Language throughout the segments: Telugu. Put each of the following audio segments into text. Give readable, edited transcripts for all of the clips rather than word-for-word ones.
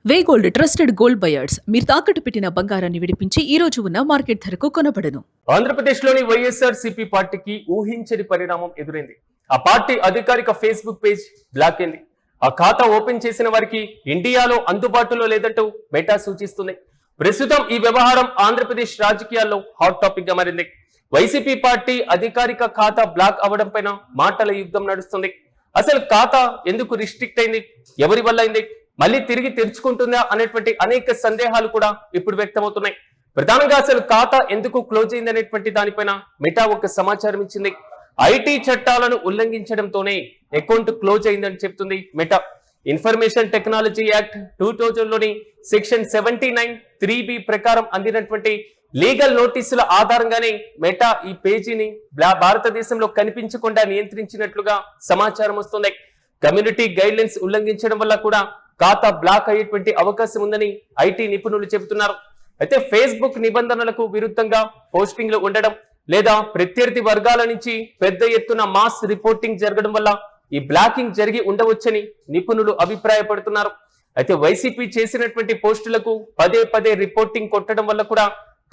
వే గోల్డ్ ట్రస్టెడ్ గోల్డ్ బయర్స్ మీరు తాకట్టు పెట్టిన బంగారాన్ని విడిపించి ఈ రోజు ఉన్న మార్కెట్ ధరకు కొనబడను. ఆంధ్రప్రదేశ్లోని వైఎస్ఆర్సీపీ పార్టీకి ఊహించని పరిణామం ఎదురైంది. ఆ పార్టీ అధికారిక ఫేస్బుక్ పేజ్ బ్లాక్ అయింది. ఆ ఖాతా ఓపెన్ చేసిన వారికి ఇండియాలో అందుబాటులో లేదంటూ మెటా సూచిస్తుంది. ప్రస్తుతం ఈ వ్యవహారం ఆంధ్రప్రదేశ్ రాజకీయాల్లో హాట్ టాపిక్ గా మారింది. వైసీపీ పార్టీ అధికారిక ఖాతా బ్లాక్ అవడం పైన మాటల యుద్ధం నడుస్తుంది. అసలు ఖాతా ఎందుకు రిస్ట్రిక్ట్ అయింది, ఎవరి వల్ల అయింది, మళ్ళీ తిరిగి తెరుచుకుంటుందా అనేటువంటి అనేక సందేహాలు కూడా ఇప్పుడు వ్యక్తమవుతున్నాయి. ప్రధానంగా అసలు ఖాతా ఎందుకు క్లోజ్ అయింది అనేటువంటి దానిపైన మెటా ఒక సమాచారం ఇచ్చింది. ఐటీ చట్టాలను ఉల్లంఘించడంతోనే అకౌంట్ క్లోజ్ అయిందని చెప్తుంది మెటా. ఇన్ఫర్మేషన్ టెక్నాలజీ యాక్ట్ 2000లోని సెక్షన్ 79 3B ప్రకారం అందినటువంటి లీగల్ నోటీసుల ఆధారంగానే మెటా ఈ పేజీని భారతదేశంలో కనిపించకుండా నియంత్రించినట్లుగా సమాచారం వస్తుంది. కమ్యూనిటీ గైడ్ లైన్స్ ఉల్లంఘించడం వల్ల కూడా ఖాతా బ్లాక్ అయ్యేటువంటి అవకాశం ఉందని ఐటీ నిపుణులు చెబుతున్నారు. అయితే ఫేస్బుక్ నిబంధనలకు విరుద్ధంగా పోస్టింగ్లు ఉండడం లేదా ప్రత్యర్థి వర్గాల నుంచి పెద్ద ఎత్తున మాస్ రిపోర్టింగ్ జరగడం వల్ల ఈ బ్లాకింగ్ జరిగి ఉండవచ్చని నిపుణులు అభిప్రాయపడుతున్నారు. అయితే వైసీపీ చేసినటువంటి పోస్టులకు పదే పదే రిపోర్టింగ్ కొట్టడం వల్ల కూడా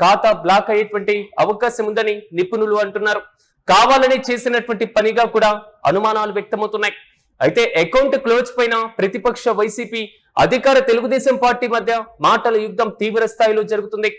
ఖాతా బ్లాక్ అయ్యేటువంటి అవకాశం ఉందని నిపుణులు అంటున్నారు. కావాలని చేసినటువంటి పనిగా కూడా అనుమానాలు వ్యక్తమవుతున్నాయి. అయితే అకౌంట్ క్లోజ్ పైన ప్రతిపక్ష వైసీపీ అధికార తెలుగుదేశం పార్టీ మధ్య మాటల యుద్ధం తీవ్ర స్థాయిలో జరుగుతుంది.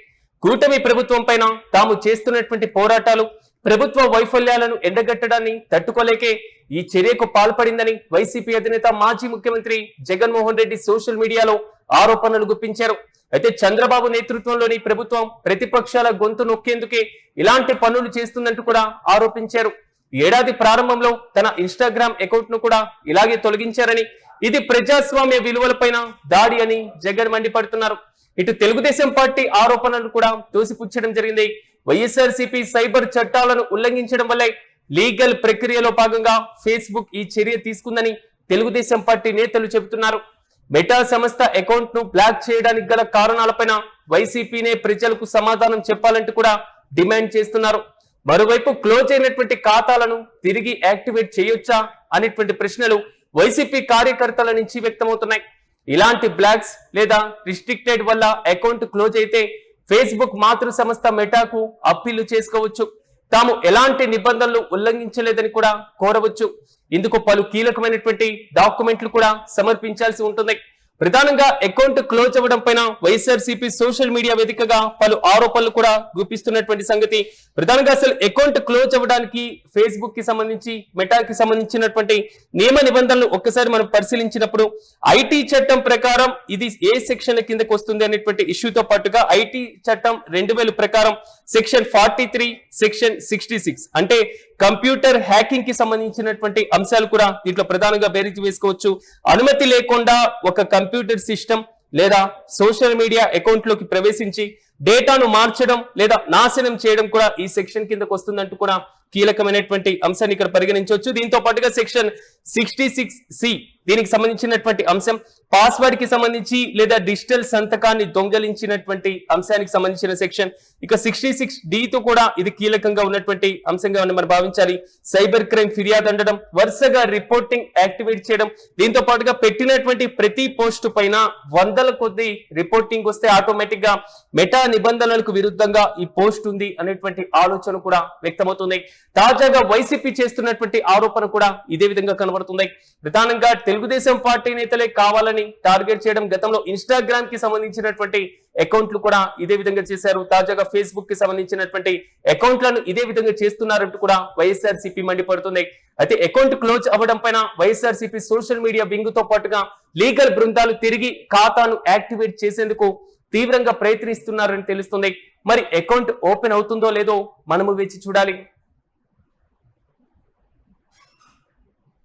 కూటమి ప్రభుత్వం పైన తాము చేస్తున్నటువంటి పోరాటాలు, ప్రభుత్వ వైఫల్యాలను ఎండగట్టడాన్ని తట్టుకోలేకే ఈ చర్యకు పాల్పడిందని వైసీపీ అధినేత మాజీ ముఖ్యమంత్రి జగన్మోహన్ రెడ్డి సోషల్ మీడియాలో ఆరోపణలు గుప్పించారు. అయితే చంద్రబాబు నేతృత్వంలోని ప్రభుత్వం ప్రతిపక్షాల గొంతు నొక్కేందుకే ఇలాంటి పనులు చేస్తుందంటూ కూడా ఆరోపించారు. ఏడాది ప్రారంభంలో తన ఇన్స్టాగ్రామ్ అకౌంట్ ను కూడా ఇలాగే తొలగించారని, ఇది ప్రజాస్వామ్య విలువలపైన దాడి అని జగన్ మండిపడుతున్నారు. ఇటు తెలుగుదేశం పార్టీ ఆరోపణలను కూడా తోసిపుచ్చడం జరిగింది. వైఎస్ఆర్సీపీ సైబర్ చట్టాలను ఉల్లంఘించడం వల్లే లీగల్ ప్రక్రియలో భాగంగా ఫేస్బుక్ ఈ చర్య తీసుకుందని తెలుగుదేశం పార్టీ నేతలు చెబుతున్నారు. మెటా సంస్థ అకౌంట్ ను బ్లాక్ చేయడానికి గల కారణాలపైన వైసీపీనే ప్రజలకు సమాధానం చెప్పాలంటూ కూడా డిమాండ్ చేస్తున్నారు. మరోవైపు క్లోజ్ అయినటువంటి ఖాతాలను తిరిగి యాక్టివేట్ చేయొచ్చా అనేటువంటి ప్రశ్నలు వైసీపీ కార్యకర్తల నుంచి వ్యక్తమవుతున్నాయి. ఇలాంటి బ్లాక్స్ లేదా రిస్ట్రిక్టెడ్ వల్ల అకౌంట్ క్లోజ్ అయితే ఫేస్బుక్ మాతృ సంస్థ మెటాకు అప్పీలు చేసుకోవచ్చు. తాము ఎలాంటి నిబంధనలు ఉల్లంఘించలేదని కూడా కోరవచ్చు. ఇందుకు పలు కీలకమైనటువంటి డాక్యుమెంట్లు కూడా సమర్పించాల్సి ఉంటుంది. ప్రధానంగా అకౌంట్ క్లోజ్ అవ్వడం పైన వైఎస్ఆర్సీపీ సోషల్ మీడియా వేదికగా పలు ఆరోపణలు కూడా గుప్పిస్తున్నటువంటి సంగతి. ప్రధానంగా అసలు అకౌంట్ క్లోజ్ అవ్వడానికి ఫేస్బుక్ కి సంబంధించి మెటాకి సంబంధించినటువంటి నియమ నిబంధనలు ఒక్కసారి మనం పరిశీలించినప్పుడు ఐటీ చట్టం ప్రకారం ఇది ఏ సెక్షన్ కిందకి వస్తుంది అనేటువంటి ఇష్యూతో పాటుగా ఐటీ చట్టం 2000 ప్రకారం సెక్షన్ 43, సెక్షన్ 66 అంటే కంప్యూటర్ హ్యాకింగ్ కి సంబంధించినటువంటి అంశాలు కూడా దీంట్లో ప్రధానంగా బేరీజు వేసుకోవచ్చు. అనుమతి లేకుండా ఒక కంప్యూటర్ సిస్టమ్ లేదా సోషల్ మీడియా అకౌంట్ లోకి ప్రవేశించి డేటాను మార్చడం లేదా నాశనం చేయడం కూడా ఈ సెక్షన్ కిందకు వస్తుందంటూ కూడా కీలకమైనటువంటి అంశాన్ని ఇక్కడ పరిగణించవచ్చు. దీంతో పాటుగా సెక్షన్ 66C దీనికి సంబంధించినటువంటి అంశం పాస్వర్డ్ కి సంబంధించి లేదా డిజిటల్ సంతకాన్ని దొంగలించినటువంటి అంశానికి సంబంధించిన సెక్షన్. ఇక 66D తో కూడా ఇది కీలకంగా ఉన్నటువంటి అంశంగా మనం భావించాలి. సైబర్ క్రైమ్ ఫిర్యాదు అందడం, వరుసగా రిపోర్టింగ్ యాక్టివేట్ చేయడం, దీంతో పాటుగా పెట్టినటువంటి ప్రతి పోస్ట్ పైన వందల కొద్ది రిపోర్టింగ్ వస్తే ఆటోమేటిక్ గా మెటా నిబంధనలకు విరుద్ధంగా ఈ పోస్ట్ ఉంది అనేటువంటి ఆలోచన కూడా వ్యక్తమవుతుంది. తాజాగా వైసీపీ చేస్తున్నటువంటి ఆరోపణ కూడా ఇదే విధంగా కనబడుతుంది. ప్రధానంగా తెలుగుదేశం పార్టీ నేతలే కావాలని టార్గెట్ చేయడం, గతంలో ఇన్స్టాగ్రామ్ కి సంబంధించినటువంటి అకౌంట్లు కూడా ఇదే విధంగా చేశారు. తాజాగా ఫేస్బుక్ కి సంబంధించినటువంటి అకౌంట్లను ఇదే విధంగా చేస్తున్నారంటూ కూడా వైఎస్ఆర్సీపీ మండిపడుతుంది. అయితే అకౌంట్ క్లోజ్ అవ్వడం పైన వైఎస్ఆర్సీపీ సోషల్ మీడియా వింగ్ తో పాటుగా లీగల్ బృందాలు తిరిగి ఖాతాను యాక్టివేట్ చేసేందుకు తీవ్రంగా ప్రయత్నిస్తున్నారని తెలుస్తుంది. మరి అకౌంట్ ఓపెన్ అవుతుందో లేదో మనము వేచి చూడాలి.